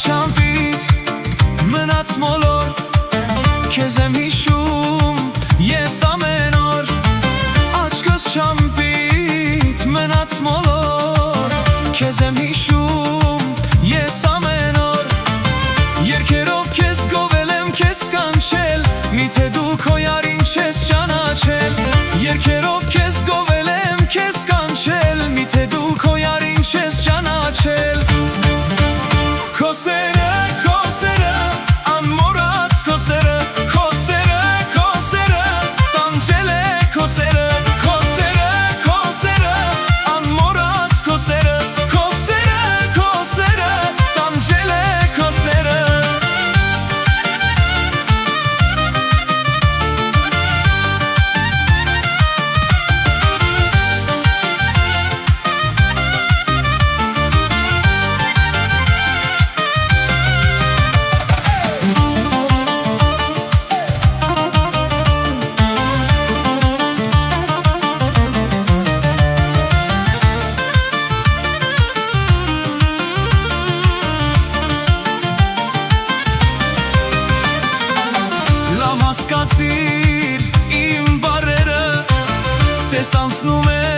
չամպից մնաց մոլոր, քեզ եմ հիշում ես ամեն օր, աչքս չամպից մնաց մոլոր, քեզ եմ հիշում ես ամեն օր, երգերով քեզ գովել եմ քեզ կանչել, միթե դու քո յարին չես ճանաչել, երգերով քեզ գովել եմ քեզ կանչել, միթե դու քո յարին չես ճանաչել, քո սերը, անմոռաց քո սերը, քո սերը, տանջել է քո սերը, քո սերը, անմոռաց քո սերը, քո սերը, տանջել է քո սերը։ Հասկացիր իմ բարերը, տես անցնում է